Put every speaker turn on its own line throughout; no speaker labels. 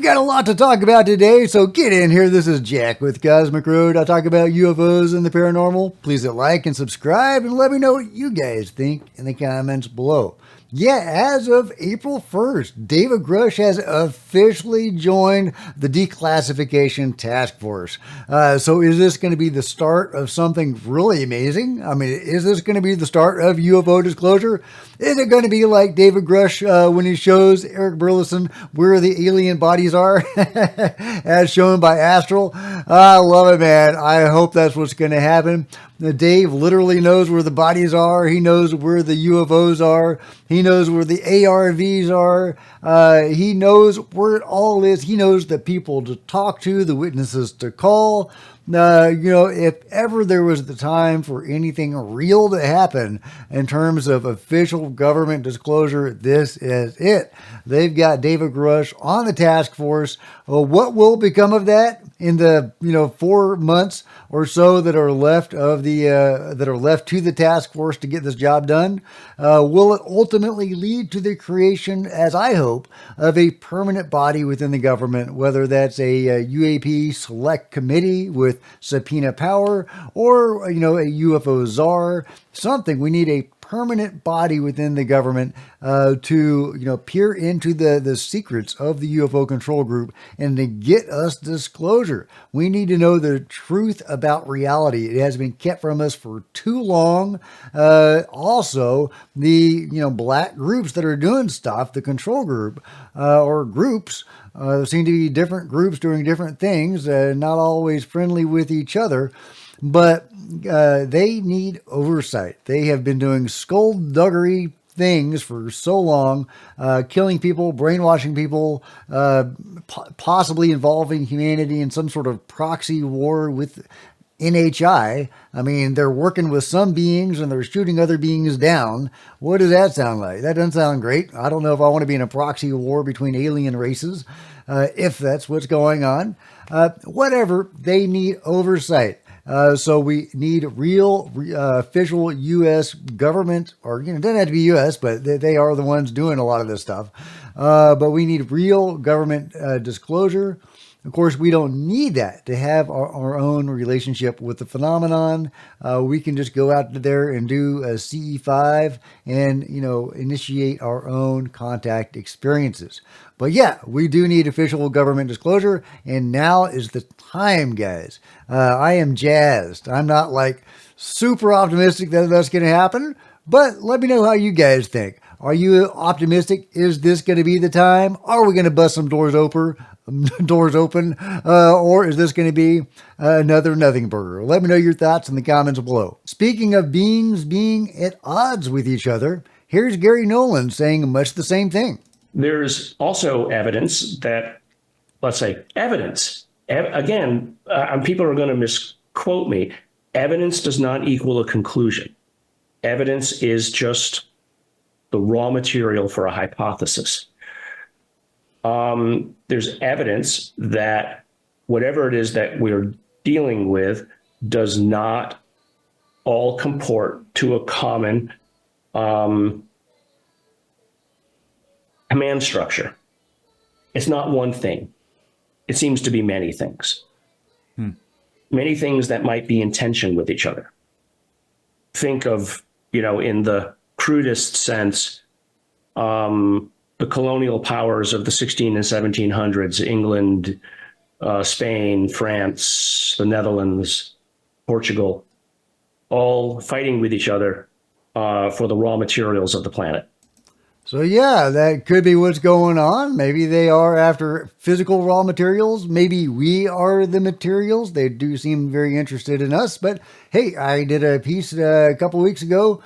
got a lot to talk about today, so get in here. This is Jack with Cosmic Road. I talk about UFOs and the paranormal. Please hit like and subscribe and let me know what you guys think in the comments below. Yeah, as of April 1st, David Grusch has officially joined the Declassification Task Force. So is this going to be the start of something really amazing? I mean, is this going to be the start of UFO disclosure? Is it going to be like David Grusch when he shows Eric Burleson where the alien bodies are, as shown by Astral? I love it, man. I hope that's what's going to happen. Dave literally knows where the bodies are. He knows where the UFOs are. He knows where the ARVs are. He knows where it all is. He knows the people to talk to, the witnesses to call. If ever there was the time for anything real to happen in terms of official government disclosure, this is it. They've got David Grusch on the task force. What will become of that in the 4 months or so that are left of to the task force to get this job done? Will it ultimately lead to the creation, as I hope, of a permanent body within the government, whether that's a UAP select committee with subpoena power or a UFO czar, something? We need a permanent body within the government to peer into the secrets of the UFO control group and to get us disclosure. We need to know the truth about reality. It has been kept from us for too long. Also, the black groups that are doing stuff, the control group or groups, there seem to be different groups doing different things, not always friendly with each other. But they need oversight. They have been doing skullduggery things for so long, killing people, brainwashing people, possibly involving humanity in some sort of proxy war with NHI. I mean, they're working with some beings and they're shooting other beings down. What does that sound like? That doesn't sound great. I don't know if I want to be in a proxy war between alien races, if that's what's going on. Whatever, they need oversight. So we need real official U.S. government, or it doesn't have to be U.S., but they are the ones doing a lot of this stuff. But we need real government disclosure. Of course, we don't need that to have our own relationship with the phenomenon. We can just go out there and do a CE5 and, initiate our own contact experiences. But yeah, we do need official government disclosure. And now is the time, guys. I am jazzed. I'm not like super optimistic that that's going to happen, but let me know how you guys think. Are you optimistic? Is this going to be the time? Are we going to bust some doors open? Or is this going to be another nothing burger? Let me know your thoughts in the comments below. Speaking of beings being at odds with each other, here's Gary Nolan saying much the same thing.
There's also evidence that, let's say, again, people are going to misquote me. Evidence does not equal a conclusion. Evidence is just the raw material for a hypothesis. There's evidence that whatever it is that we're dealing with does not all comport to a common command structure. It's not one thing. It seems to be many things. Many things that might be in tension with each other. Think of, in the crudest sense, the colonial powers of the 16 and 1700s, England, Spain, France, the Netherlands, Portugal, all fighting with each other for the raw materials of the planet.
So yeah, that could be what's going on. Maybe they are after physical raw materials. Maybe we are the materials. They do seem very interested in us. But hey, I did a piece a couple weeks ago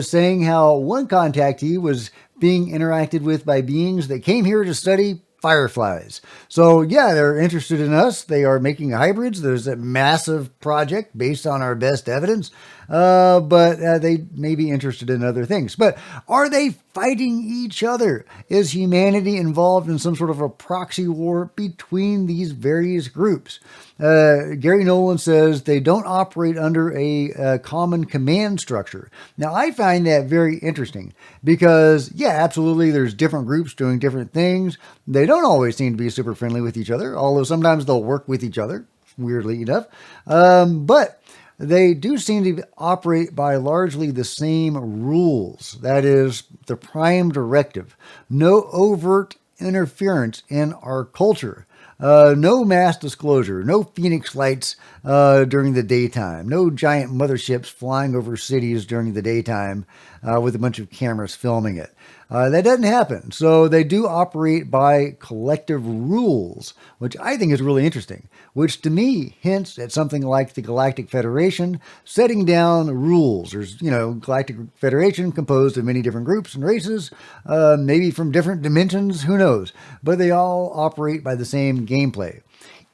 saying how one contactee was being interacted with by beings that came here to study fireflies. So yeah, they're interested in us. They are making hybrids. There's a massive project based on our best evidence. but they may be interested in other things. But are they fighting each other? Is humanity involved in some sort of a proxy war between these various groups? Gary Nolan says they don't operate under a common command structure. Now, I find that very interesting because, yeah, absolutely, there's different groups doing different things. They don't always seem to be super friendly with each other, although sometimes they'll work with each other, weirdly enough. But they do seem to operate by largely the same rules. That is, the prime directive. No overt interference in our culture. No mass disclosure, no Phoenix lights during the daytime, no giant motherships flying over cities during the daytime with a bunch of cameras filming it. That doesn't happen. So they do operate by collective rules, which I think is really interesting, which to me hints at something like the Galactic Federation setting down rules. There's, Galactic Federation composed of many different groups and races, maybe from different dimensions, who knows, but they all operate by the same gameplay.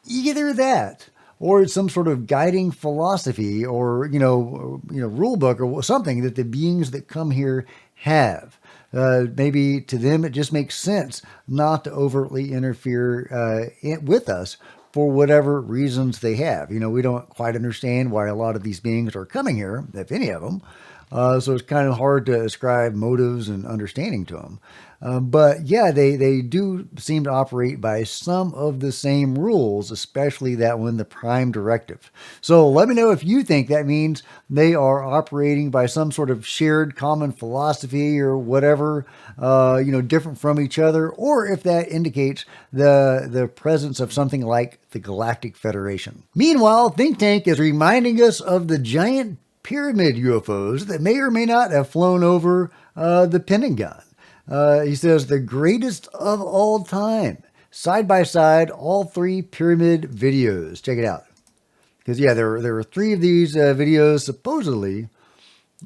Either that, or it's some sort of guiding philosophy or, rule book or something that the beings that come here have. Maybe to them it just makes sense not to overtly interfere with us for whatever reasons they have. We don't quite understand why a lot of these beings are coming here, if any of them. So it's kind of hard to ascribe motives and understanding to them. But yeah, they do seem to operate by some of the same rules, especially that one, the prime directive. So let me know if you think that means they are operating by some sort of shared common philosophy or whatever, different from each other, or if that indicates the presence of something like the Galactic Federation. Meanwhile, Think Tank is reminding us of the giant pyramid UFOs that may or may not have flown over the Pentagon. He says the greatest of all time. Side by side, all three pyramid videos. Check it out. Because, yeah, there were three of these videos, supposedly,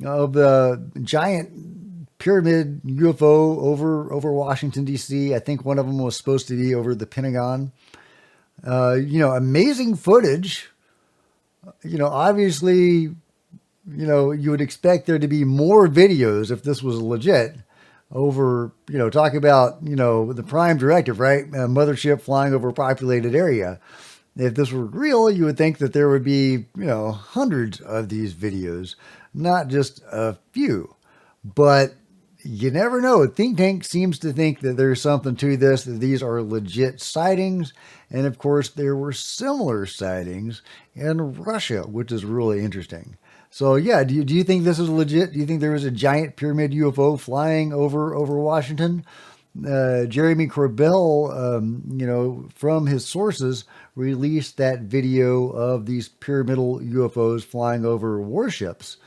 of the giant pyramid UFO over Washington, D.C. I think one of them was supposed to be over the Pentagon. Amazing footage. Obviously, you would expect there to be more videos if this was legit. Over, talk about, the prime directive, right? A mothership flying over a populated area. If this were real, you would think that there would be, hundreds of these videos, not just a few. But you never know. Think Tank seems to think that there's something to this, that these are legit sightings. And of course, there were similar sightings in Russia, which is really interesting. So yeah, do you think this is legit? Do you think there was a giant pyramid UFO flying over Washington? Jeremy Corbell, from his sources, released that video of these pyramidal UFOs flying over warships.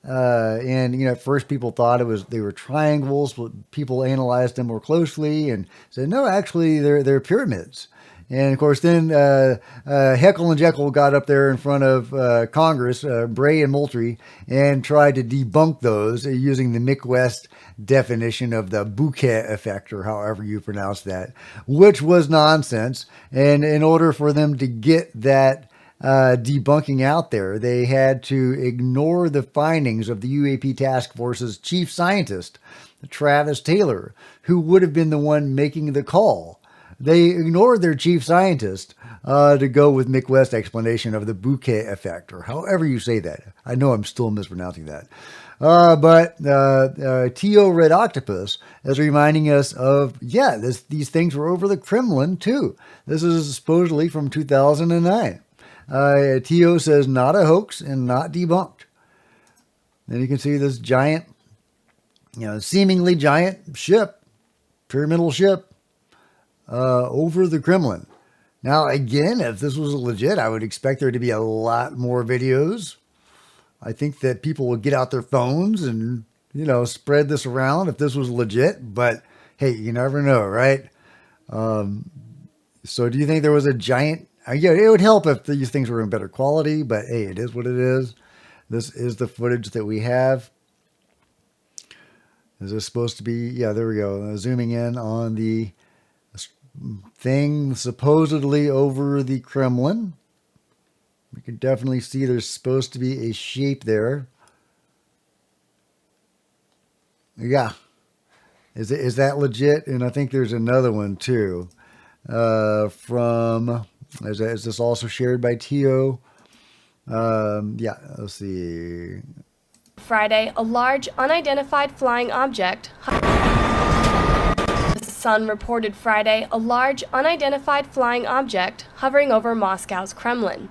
And at first people thought they were triangles, but people analyzed them more closely and said, no, actually they're pyramids. And of course, then Heckle and Jekyll got up there in front of Congress, Bray and Moultrie, and tried to debunk those using the Mick West definition of the bouquet effect, or however you pronounce that, which was nonsense. And in order for them to get that debunking out there, they had to ignore the findings of the UAP Task Force's chief scientist, Travis Taylor, who would have been the one making the call. They ignored their chief scientist to go with Mick West's explanation of the bouquet effect, or however you say that. I know I'm still mispronouncing that. But T.O. Red Octopus is reminding us of, these things were over the Kremlin, too. This is supposedly from 2009. T.O. says not a hoax and not debunked. Then you can see this giant, seemingly giant ship, pyramidal ship, over the Kremlin. Now, again, if this was legit, I would expect there to be a lot more videos. I think that people would get out their phones and, spread this around if this was legit. But, hey, you never know, right? So do you think there was a giant... it would help if these things were in better quality, but, hey, it is what it is. This is the footage that we have. Is this supposed to be... Yeah, there we go. Zooming in on the thing supposedly over the Kremlin. We can definitely see there's supposed to be a shape there. Yeah. Is that legit? And I think there's another one too. From is this also shared by Tio? Yeah. Let's see.
Friday, a large unidentified flying object. The Sun reported Friday a large unidentified flying object hovering over Moscow's Kremlin.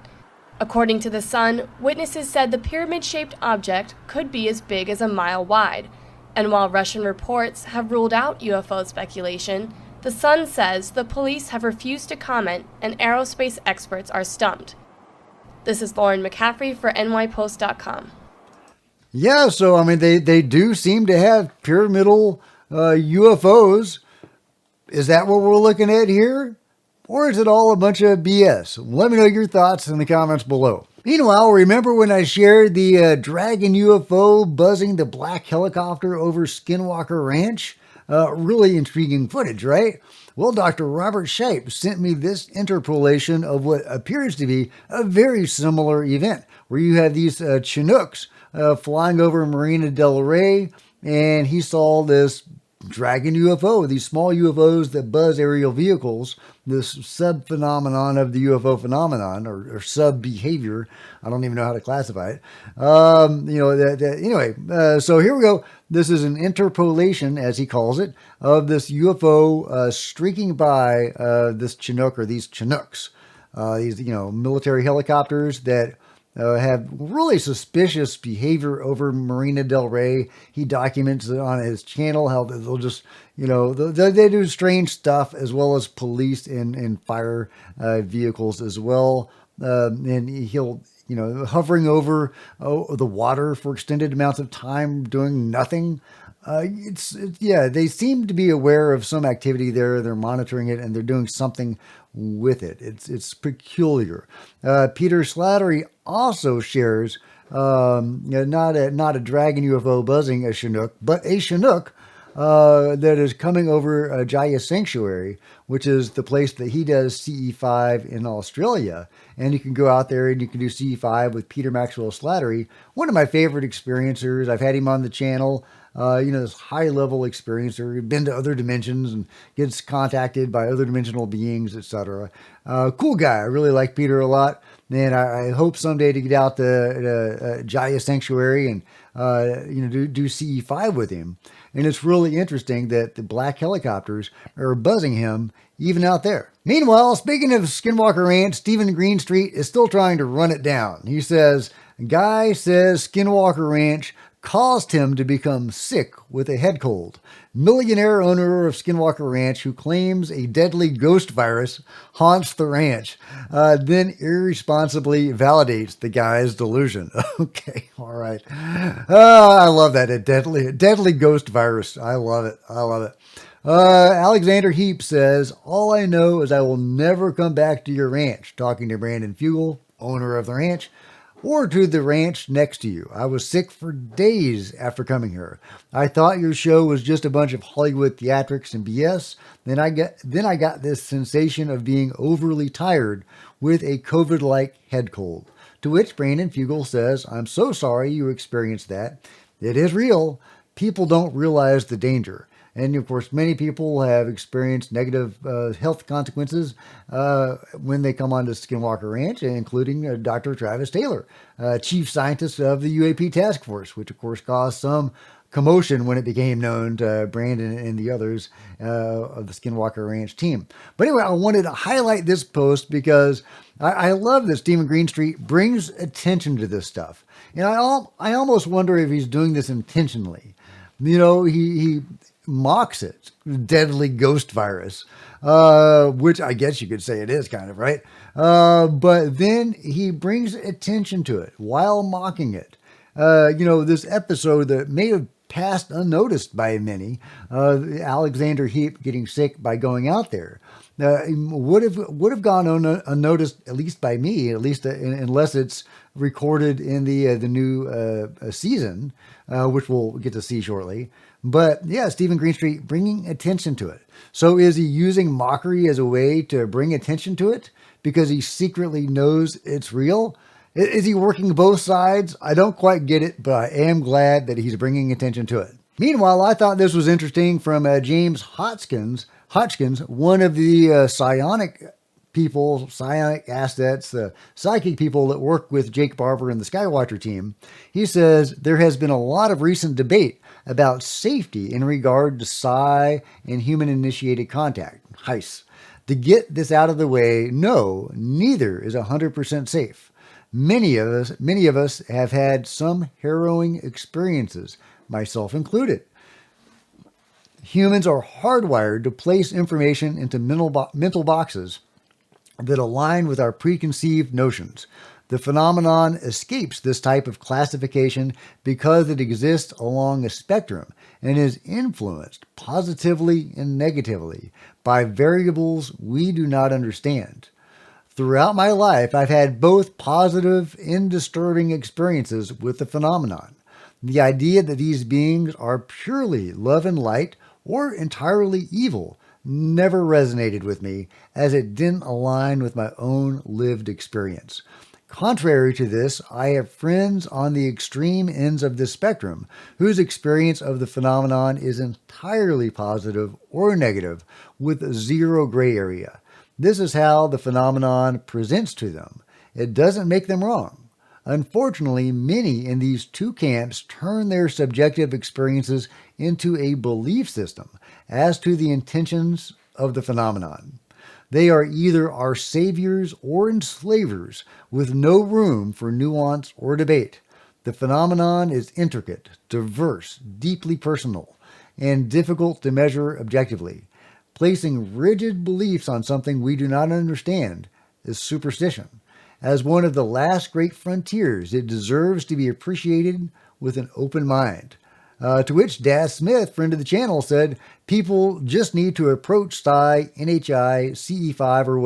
According to The Sun, witnesses said the pyramid-shaped object could be as big as a mile wide. And while Russian reports have ruled out UFO speculation, The Sun says the police have refused to comment and aerospace experts are stumped. This is Lauren McCaffrey for NYPost.com.
Yeah, so I mean, they do seem to have pyramidal UFOs. Is that what we're looking at here? Or is it all a bunch of BS? Let me know your thoughts in the comments below. Meanwhile, remember when I shared the dragon UFO buzzing the black helicopter over Skinwalker Ranch? Really intriguing footage, right? Well, Dr. Robert Shiepe sent me this interpolation of what appears to be a very similar event, where you have these Chinooks flying over Marina del Rey, and he saw this dragon UFO, these small UFOs that buzz aerial vehicles, this sub-phenomenon of the UFO phenomenon, or sub-behavior. I don't even know how to classify it. Anyway, so here we go. This is an interpolation, as he calls it, of this UFO streaking by this Chinook, or these Chinooks. These, military helicopters that have really suspicious behavior over Marina del Rey. He documents it on his channel how they'll just, they do strange stuff, as well as police and fire vehicles as well. And he'll, hovering over the water for extended amounts of time, doing nothing. They seem to be aware of some activity there. They're monitoring it and they're doing something with it. It's peculiar. Peter Slattery also shares not a dragon UFO buzzing a Chinook, but a Chinook that is coming over Jaya Sanctuary, which is the place that he does CE5 in Australia. And you can go out there and you can do CE5 with Peter Maxwell Slattery, one of my favorite experiencers. I've had him on the channel. This high-level experiencer, been to other dimensions and gets contacted by other dimensional beings, etc. Cool guy. I really like Peter a lot. And I hope someday to get out to Jaya Sanctuary and, do CE5 with him. And it's really interesting that the black helicopters are buzzing him even out there. Meanwhile, speaking of Skinwalker Ranch, Stephen Greenstreet is still trying to run it down. He says, guy says Skinwalker Ranch caused him to become sick with a head cold. Millionaire owner of Skinwalker Ranch who claims a deadly ghost virus haunts the ranch, then irresponsibly validates the guy's delusion. Okay, all right. I love that. A deadly ghost virus. I love it. Alexander Heap says, all I know is I will never come back to your ranch. Talking to Brandon Fugel, owner of the ranch, or to the ranch next to you. I was sick for days after coming here. I thought your show was just a bunch of Hollywood theatrics and BS. Then I got this sensation of being overly tired with a COVID-like head cold. To which Brandon Fugel says, I'm so sorry you experienced that. It is real. People don't realize the danger. And of course, many people have experienced negative health consequences when they come onto Skinwalker Ranch, including Dr. Travis Taylor, chief scientist of the UAP task force, which of course caused some commotion when it became known to Brandon and the others of the Skinwalker Ranch team. But anyway, I wanted to highlight this post because I love that Stephen Greenstreet brings attention to this stuff. And I almost wonder if he's doing this intentionally. He mocks it, deadly ghost virus, which I guess you could say it is kind of, right? But then he brings attention to it while mocking it. This episode that may have passed unnoticed by many, Alexander Heap getting sick by going out there, would have gone unnoticed, at least by me, unless it's recorded in the new season, which we'll get to see shortly. But yeah, Stephen Greenstreet bringing attention to it. So is he using mockery as a way to bring attention to it because he secretly knows it's real? Is he working both sides? I don't quite get it, but I am glad that he's bringing attention to it. Meanwhile, I thought this was interesting from James Hotchkins, one of the psionic people, psionic assets, the psychic people that work with Jake Barber and the Skywatcher team. He says there has been a lot of recent debate about safety in regard to psi and human-initiated contact, HICE. To get this out of the way, no, neither is 100% safe. Many of us have had some harrowing experiences, myself included. Humans are hardwired to place information into mental boxes that align with our preconceived notions. The phenomenon escapes this type of classification because it exists along a spectrum and is influenced positively and negatively by variables we do not understand. Throughout my life, I've had both positive and disturbing experiences with the phenomenon. The idea that these beings are purely love and light or entirely evil never resonated with me, as it didn't align with my own lived experience. Contrary to this, I have friends on the extreme ends of the spectrum whose experience of the phenomenon is entirely positive or negative with zero gray area. This is how the phenomenon presents to them. It doesn't make them wrong. Unfortunately, many in these two camps turn their subjective experiences into a belief system as to the intentions of the phenomenon. They are either our saviors or enslavers with no room for nuance or debate. The phenomenon is intricate, diverse, deeply personal, and difficult to measure objectively. Placing rigid beliefs on something we do not understand is superstition. As one of the last great frontiers, it deserves to be appreciated with an open mind. To which Daz Smith, friend of the channel, said, people just need to approach Psi, NHI, CE5, or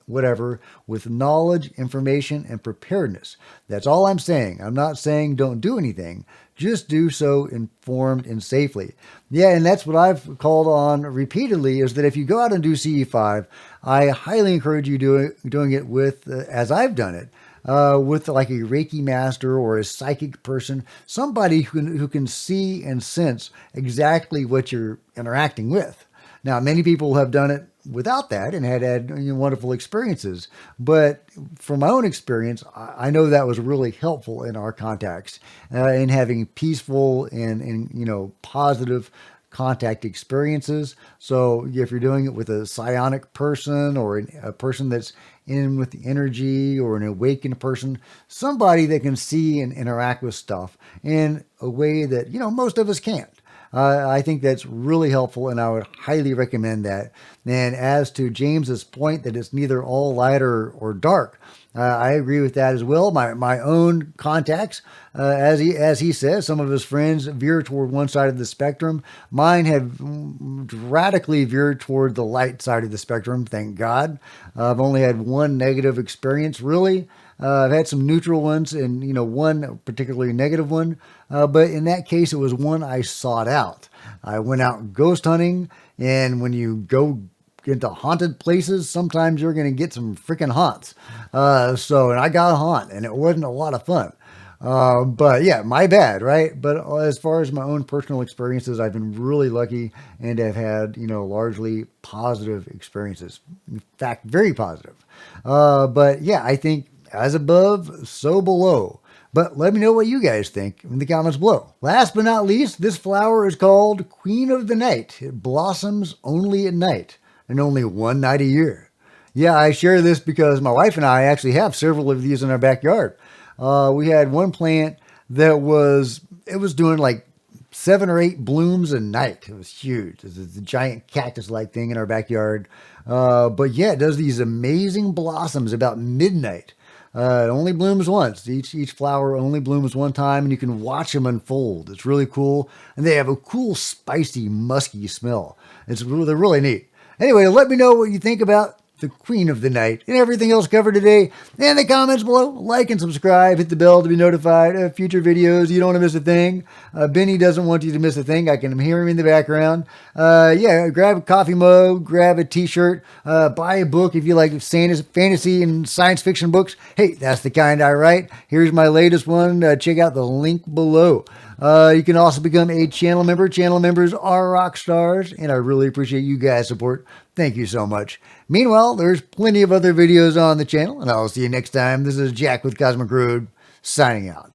whatever, with knowledge, information, and preparedness. That's all I'm saying. I'm not saying don't do anything. Just do so informed and safely. Yeah, and that's what I've called on repeatedly, is that if you go out and do CE5, I highly encourage you doing it with, as I've done it, with like a Reiki master or a psychic person, somebody who can see and sense exactly what you're interacting with. Now, many people have done it without that and had wonderful experiences. But from my own experience, I know that was really helpful in our contacts, in having peaceful and positive contact experiences. So if you're doing it with a psionic person or a person that's in with the energy, or an awakened person, somebody that can see and interact with stuff in a way that, most of us can't. I think that's really helpful, and I would highly recommend that. And as to James's point that it's neither all light or dark, I agree with that as well. My own contacts, as he says, some of his friends veer toward one side of the spectrum. Mine have radically veered toward the light side of the spectrum, thank God. I've only had one negative experience, really. I've had some neutral ones and, one particularly negative one. But in that case, it was one I sought out. I went out ghost hunting, and when you go into haunted places, sometimes you're going to get some freaking haunts. And I got a haunt, and it wasn't a lot of fun. But yeah, my bad, right? But as far as my own personal experiences, I've been really lucky and have had, largely positive experiences. In fact, very positive. But yeah, I think as above, so below. But let me know what you guys think in the comments below. Last but not least, this flower is called Queen of the Night. It blossoms only at night and only one night a year. Yeah, I share this because my wife and I actually have several of these in our backyard. We had one plant that was doing like 7 or 8 blooms a night. It was huge. It's a giant cactus-like thing in our backyard. But yeah, it does these amazing blossoms about midnight. It only blooms once. Each flower only blooms one time, and you can watch them unfold. It's really cool. And they have a cool, spicy, musky smell. They're really neat. Anyway, let me know what you think about the queen of the night, and everything else covered today in the comments below. Like and subscribe, hit the bell to be notified of future videos. You don't want to miss a thing. Benny doesn't want you to miss a thing. I can hear him in the background. Yeah, grab a coffee mug, grab a t-shirt, buy a book if you like fantasy and science fiction books. Hey, that's the kind I write. Here's my latest one. Check out the link below. You can also become a channel member. Channel members are rock stars, and I really appreciate you guys' support. Thank you so much. Meanwhile, there's plenty of other videos on the channel, and I'll see you next time. This is Jack with Cosmic Road, signing out.